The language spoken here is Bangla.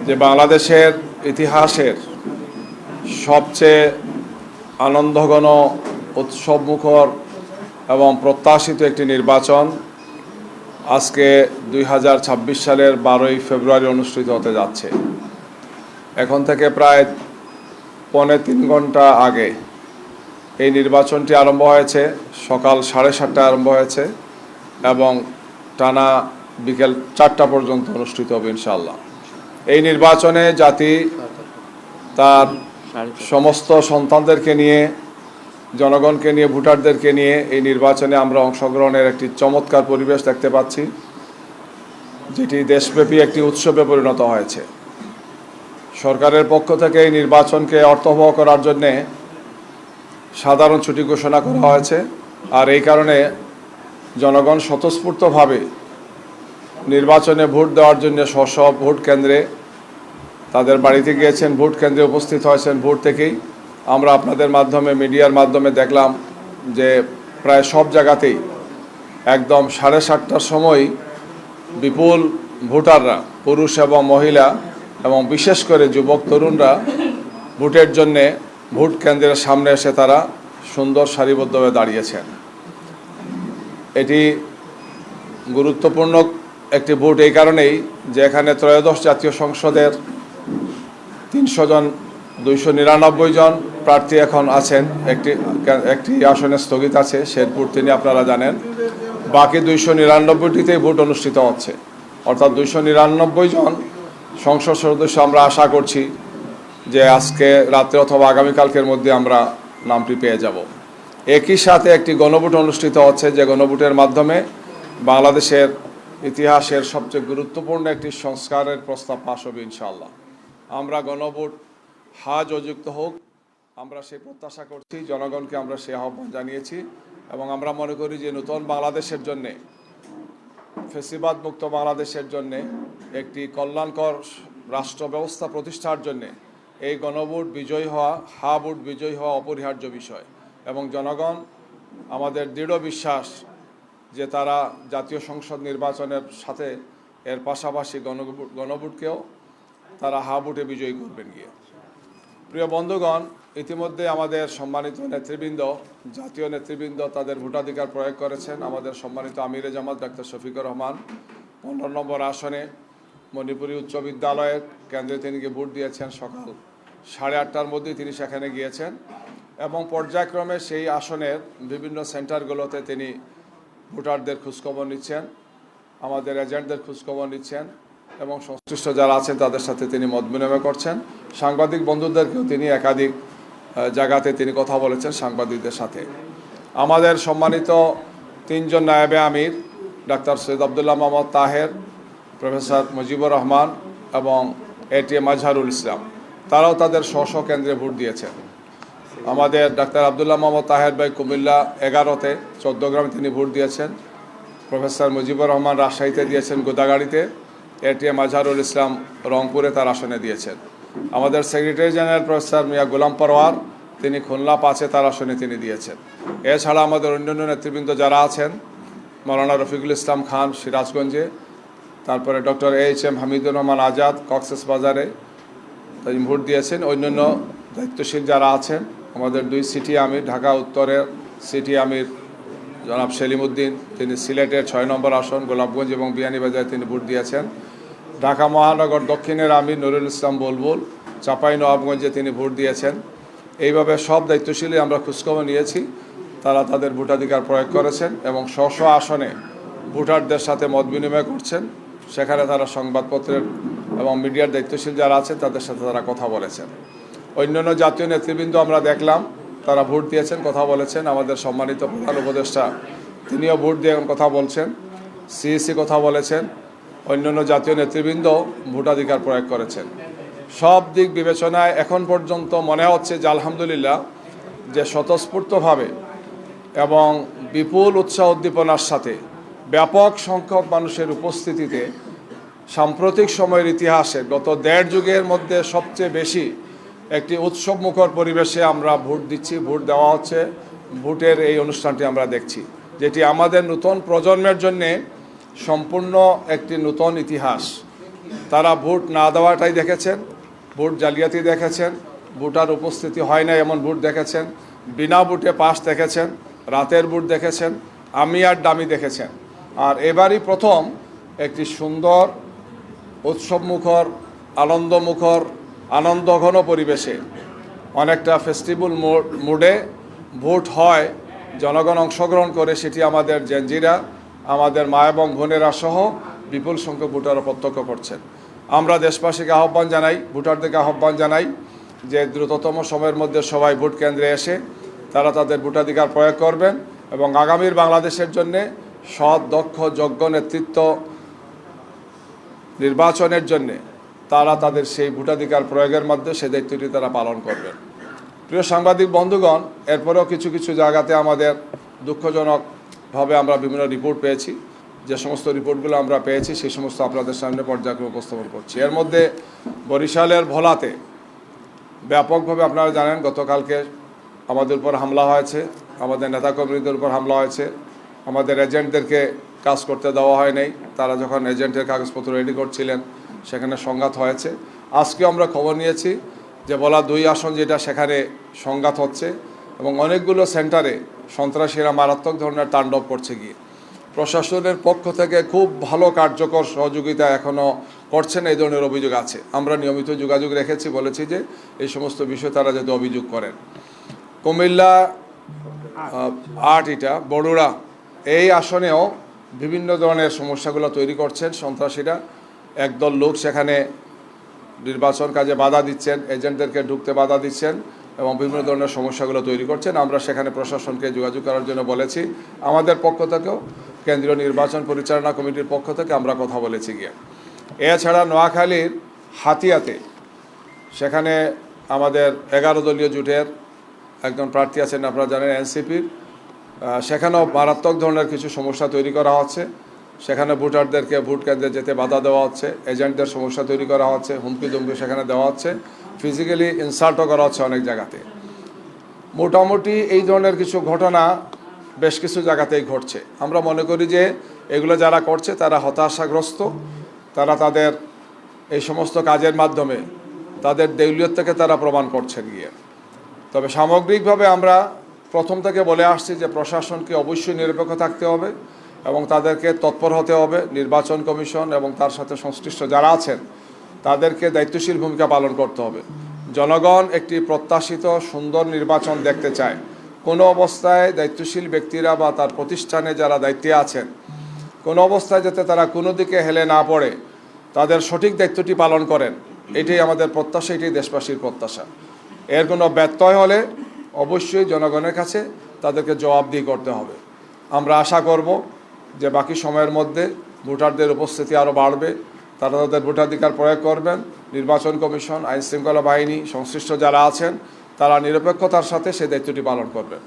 যে বাংলাদেশের ইতিহাসের সবচেয়ে আনন্দঘন উৎসবমুখর এবং প্রত্যাশিত একটি নির্বাচন আজকে 2026 সালের 12ই ফেব্রুয়ারি অনুষ্ঠিত হতে যাচ্ছে। এখন থেকে প্রায় 3.25 ঘন্টা আগে এই নির্বাচনটি আরম্ভ হয়েছে। সকাল 7:30টায় আরম্ভ হয়েছে এবং টানা বিকেল 4টা পর্যন্ত অনুষ্ঠিত হবে ইনশাআল্লাহ। এই নির্বাচনে জাতি তার সমস্ত সন্তানদেরকে নিয়ে, জনগণকে নিয়ে, ভোটারদেরকে নিয়ে এই নির্বাচনে আমরা অংশগ্রহণের একটি চমৎকার পরিবেশ দেখতে পাচ্ছি, যেটি দেশব্যাপী একটি উৎসবে পরিণত হয়েছে। সরকারের পক্ষ থেকে এই নির্বাচনকে অর্থবহ করার জন্যে সাধারণ ছুটি ঘোষণা করা হয়েছে। আর এই কারণে জনগণ স্বতঃস্ফূর্তভাবে নির্বাচনে ভোট দেওয়ার জন্য স্ব ভোট কেন্দ্রে তাদের বাড়িতে গিয়েছেন, ভোট কেন্দ্রে উপস্থিত হয়েছেন। ভোট থেকেই আমরা আপনাদের মাধ্যমে, মিডিয়ার মাধ্যমে দেখলাম যে প্রায় সব জায়গাতেই একদম 7:30টার সময় বিপুল ভোটাররা, পুরুষ এবং মহিলা এবং বিশেষ করে যুবক তরুণরা ভোটের জন্যে ভোট কেন্দ্রের সামনে এসে তারা সুন্দর সারিবদ্ধভাবে দাঁড়িয়েছেন। এটি গুরুত্বপূর্ণ একটি ভোট এই কারণেই যে এখানে ত্রয়োদশ জাতীয় সংসদের 300 জন 299 জন প্রার্থী এখন আছেন। একটি আসনে স্থগিত আছে, শেরপুর, তিনি আপনারা জানেন। বাকি 299টিতেই ভোট অনুষ্ঠিত হচ্ছে, অর্থাৎ 299 জন সংসদ সদস্য আমরা আশা করছি যে আজকে রাত্রে অথবা আগামীকালকের মধ্যে আমরা নামটি পেয়ে যাব। একই সাথে একটি গণভোট অনুষ্ঠিত হচ্ছে, যে গণভোটের মাধ্যমে বাংলাদেশের ইতিহাসের সবচেয়ে গুরুত্বপূর্ণ একটি সংস্কারের প্রস্তাব পাশ হবে ইনশাআল্লাহ। আমরা গণভোট যুক্ত হোক, আমরা সেই প্রত্যাশা করছি। জনগণকে আমরা সে আহ্বান জানিয়েছি এবং আমরা মনে করি যে নতুন বাংলাদেশের জন্যে, ফ্যাসিবাদ মুক্ত বাংলাদেশের জন্যে, একটি কল্যাণকর রাষ্ট্র ব্যবস্থা প্রতিষ্ঠার জন্যে এই গণভোট বিজয়ী হওয়া, ভোট বিজয়ী হওয়া অপরিহার্য বিষয়। এবং জনগণ, আমাদের দৃঢ় বিশ্বাস যে তারা জাতীয় সংসদ নির্বাচনের সাথে এর পাশাপাশি গণভোটকেও তারা ভোটে বিজয়ী করবেন গিয়ে। প্রিয় বন্ধুগণ, ইতিমধ্যে আমাদের সম্মানিত নেতৃবৃন্দ, জাতীয় নেতৃবৃন্দ তাদের ভোটাধিকার প্রয়োগ করেছেন। আমাদের সম্মানিত আমিরে জামাত ডাক্তার শফিকুর রহমান 15 নম্বর আসনে মণিপুরী উচ্চ বিদ্যালয়ের কেন্দ্রে তিনি গিয়ে ভোট দিয়েছেন। সকাল 8:30টার মধ্যেই তিনি সেখানে গিয়েছেন এবং পর্যায়ক্রমে সেই আসনের বিভিন্ন সেন্টারগুলোতে তিনি ভোটারদের খোঁজখবর নিচ্ছেন, আমাদের এজেন্টদের খোঁজখবর নিচ্ছেন এবং সংশ্লিষ্ট যারা আছেন তাদের সাথে তিনি মত বিনিময় করছেন। সাংবাদিক বন্ধুদেরকেও তিনি একাধিক জায়গাতে তিনি কথা বলেছেন সাংবাদিকদের সাথে। আমাদের সম্মানিত 3 জন নায়েবে আমির, ডাক্তার সৈয়দ আবদুল্লাহ মোহাম্মদ তাহের, প্রফেসর মুজিবুর রহমান এবং ATM আজহারুল ইসলাম, তারাও তাদের স্ব কেন্দ্রে ভোট দিয়েছেন। আমাদের ডাক্তার আবদুল্লাহ মোহাম্মদ তাহের ভাই কুমিল্লা 11-তে 14 গ্রামে তিনি ভোট দিয়েছেন। প্রফেসর মুজিবুর রহমান রাজশাহীতে দিয়েছেন গোদাগাড়িতে। ATM আজহারুল ইসলাম রংপুরে তার আসনে দিয়েছেন। আমাদের সেক্রেটারি জেনারেল প্রফেসর মিয়া গোলাম পরওয়ার, তিনি খুলনা 5-এ তার আসনে তিনি দিয়েছেন। এছাড়া আমাদের অন্যান্য নেতৃবৃন্দ যারা আছেন, মৌলানা রফিকুল ইসলাম খান সিরাজগঞ্জে, তারপরে ডক্টর HM হামিদুর রহমান আজাদ কক্সবাজারে তিনি ভোট দিয়েছেন। অন্যান্য দায়িত্বশীল যারা আছেন, আমাদের 2 সিটি আমির, ঢাকা উত্তরের সিটি আমির জনাব সেলিম উদ্দিন, তিনি সিলেটের 6 নম্বর আসন গোলাপগঞ্জ এবং বিয়ানীবাজারে তিনি ভোট দিয়েছেন। ঢাকা মহানগর দক্ষিণের আমির নুরুল ইসলাম বুলবুল চাঁপাইনবাবগঞ্জে তিনি ভোট দিয়েছেন। এইভাবে সব দায়িত্বশীলই আমরা খোঁজখবর নিয়েছি, তারা তাদের ভোটাধিকার প্রয়োগ করেছেন এবং স্ব আসনে ভোটারদের সাথে মত বিনিময় করছেন। সেখানে তারা সংবাদপত্রের এবং মিডিয়ার দায়িত্বশীল যারা আছেন তাদের সাথে তারা কথা বলেছেন। অন্যান্য জাতীয় নেতৃবৃন্দ আমরা দেখলাম তারা ভোট দিয়েছেন, কথা বলেছেন। আমাদের সম্মানিত প্রধান উপদেষ্টা তিনিও ভোট দিয়ে কথা বলছেন, CEC কথা বলেছেন। অন্যান্য জাতীয় নেতৃবৃন্দ ভোটাধিকার প্রয়োগ করেছেন। সব দিক বিবেচনায় এখন পর্যন্ত মনে হচ্ছে যে আলহামদুলিল্লাহ যে স্বতঃস্ফূর্তভাবে এবং বিপুল উৎসাহ উদ্দীপনার সাথে ব্যাপক সংখ্যক মানুষের উপস্থিতিতে সাম্প্রতিক সময়ের ইতিহাসে গত 1.5 যুগের মধ্যে সবচেয়ে বেশি একটি উৎসবমুখর পরিবেশে আমরা ভোট দিচ্ছি, ভোট দেওয়া হচ্ছে। ভোটের এই অনুষ্ঠানটি আমরা দেখছি, যেটি আমাদের নতুন প্রজন্মের জন্যে সম্পূর্ণ একটি নতুন ইতিহাস। তারা ভোট না দেওয়াটাই দেখেছেন, ভোট জালিয়াতি দেখেছেন, ভোটার উপস্থিতি হয় না এমন ভোট দেখেছেন, বিনা ভোটে পাস দেখেছেন, রাতের ভোট দেখেছেন, আমি আর ডামি দেখেছেন। আর এবারই প্রথম একটি সুন্দর উৎসবমুখর আনন্দমুখর আনন্দঘন পরিবেশে অনেকটা ফেস্টিভ্যাল মুডে ভোট হয়, জনগণ অংশগ্রহণ করে, সেটি আমাদের জেনজিরা, আমাদের মা এবং বোনেরা সহ বিপুল সংখ্যক ভোটাররা প্রত্যক্ষ করছেন। আমরা দেশবাসীকে আহ্বান জানাই, ভোটারদেরকে আহ্বান জানাই যে দ্রুততম সময়ের মধ্যে সবাই ভোট কেন্দ্রে এসে তারা তাদের ভোটাধিকার প্রয়োগ করবেন এবং আগামীর বাংলাদেশের জন্যে সৎ, দক্ষ, যোগ্য নেতৃত্ব নির্বাচনের জন্যে তারা তাদের সেই ভোটাধিকার প্রয়োগের মধ্যে সেই দায়িত্বটি তারা পালন করবেন। প্রিয় সাংবাদিক বন্ধুগণ, এরপরেও কিছু কিছু জায়গাতে আমাদের দুঃখজনকভাবে আমরা বিভিন্ন রিপোর্ট পেয়েছি। যে সমস্ত রিপোর্টগুলো আমরা পেয়েছি সেই সমস্ত আপনাদের সামনে পর্যায়ক্রমে উপস্থাপন করছি। এর মধ্যে বরিশালের ভোলাতে ব্যাপকভাবে আপনারা জানেন গতকালকে আমাদের উপর হামলা হয়েছে, আমাদের নেতাকর্মীদের উপর হামলা হয়েছে, আমাদের এজেন্টদেরকে কাজ করতে দেওয়া হয় নাই। তারা যখন এজেন্টের কাগজপত্র রেডি করছিলেন সেখানে সংঘাত হয়েছে। আজকেও আমরা খবর নিয়েছি যে বলা 2 আসন যেটা, সেখানে সংঘাত হচ্ছে এবং অনেকগুলো সেন্টারে সন্ত্রাসীরা মারাত্মক ধরনের তাণ্ডব করছে গিয়ে। প্রশাসনের পক্ষ থেকে খুব ভালো কার্যকর সহযোগিতা এখনও করছেন, এই ধরনের অভিযোগ আছে। আমরা নিয়মিত যোগাযোগ রেখেছি, বলেছি যে এই সমস্ত বিষয় তারা যাতে অভিযোগ করেন। কুমিল্লা 8 এটা বড়ুড়া এই আসনেও বিভিন্ন ধরনের সমস্যাগুলো তৈরি করছেন সন্ত্রাসীরা। একদল লোক সেখানে নির্বাচন কাজে বাধা দিচ্ছেন, এজেন্টদেরকে ঢুকতে বাধা দিচ্ছেন এবং বিভিন্ন ধরনের সমস্যাগুলো তৈরি করছেন। আমরা সেখানে প্রশাসনকে যোগাযোগ করার জন্য বলেছি। আমাদের পক্ষ থেকেও কেন্দ্রীয় নির্বাচন পরিচালনা কমিটির পক্ষ থেকে আমরা কথা বলেছি গিয়ে। এছাড়া নোয়াখালীর হাতিয়াতে সেখানে আমাদের 11 দলীয় জোটের একজন প্রার্থী আছেন, আপনারা জানেন, এনসিপির। সেখানেও মারাত্মক ধরনের কিছু সমস্যা তৈরি করা হচ্ছে। সেখানে ভোটারদেরকে ভোট কেন্দ্রে যেতে বাধা দেওয়া হচ্ছে, এজেন্টদের সমস্যা তৈরি করা হচ্ছে, হুমকি দুমকি সেখানে দেওয়া হচ্ছে, ফিজিক্যালি ইনসাল্টও করা হচ্ছে অনেক জায়গাতে। মোটামুটি এই ধরনের কিছু ঘটনা বেশ কিছু জায়গাতেই ঘটছে। আমরা মনে করি যে এগুলো যারা করছে তারা হতাশাগ্রস্ত, তারা তাদের এই সমস্ত কাজের মাধ্যমে তাদের দেউলিয়তকে তারা প্রমাণ করছেন গিয়ে। তবে সামগ্রিকভাবে আমরা প্রথম থেকে বলে আসছি যে প্রশাসনকে অবশ্যই নিরপেক্ষ থাকতে হবে এবং তাদেরকে তৎপর হতে হবে। নির্বাচন কমিশন এবং তার সাথে সংশ্লিষ্ট যারা আছেন তাদেরকে দায়িত্বশীল ভূমিকা পালন করতে হবে। জনগণ একটি প্রত্যাশিত সুন্দর নির্বাচন দেখতে চায়। কোনো অবস্থায় দায়িত্বশীল ব্যক্তিরা বা তার প্রতিষ্ঠানে যারা দায়িত্বে আছেন কোনো অবস্থায় যাতে তারা কোনো দিকে হেলে না পড়ে তাদের সঠিক দায়িত্বটি পালন করেন, এটাই আমাদের প্রত্যাশা, এটাই দেশবাসীর প্রত্যাশা। এর কোনো ব্যত্যয় হলে অবশ্যই জনগণের কাছে তাদেরকে জবাবদিহি করতে হবে। আমরা আশা করব যে বাকি সময়ের মধ্যে ভোটারদের উপস্থিতি আরও বাড়বে, তারা তাদের ভোটাধিকার প্রয়োগ করবেন। নির্বাচন কমিশন, আইনশৃঙ্খলা বাহিনী, সংশ্লিষ্ট যারা আছেন তারা নিরপেক্ষতার সাথে সেই দায়িত্বটি পালন করবেন।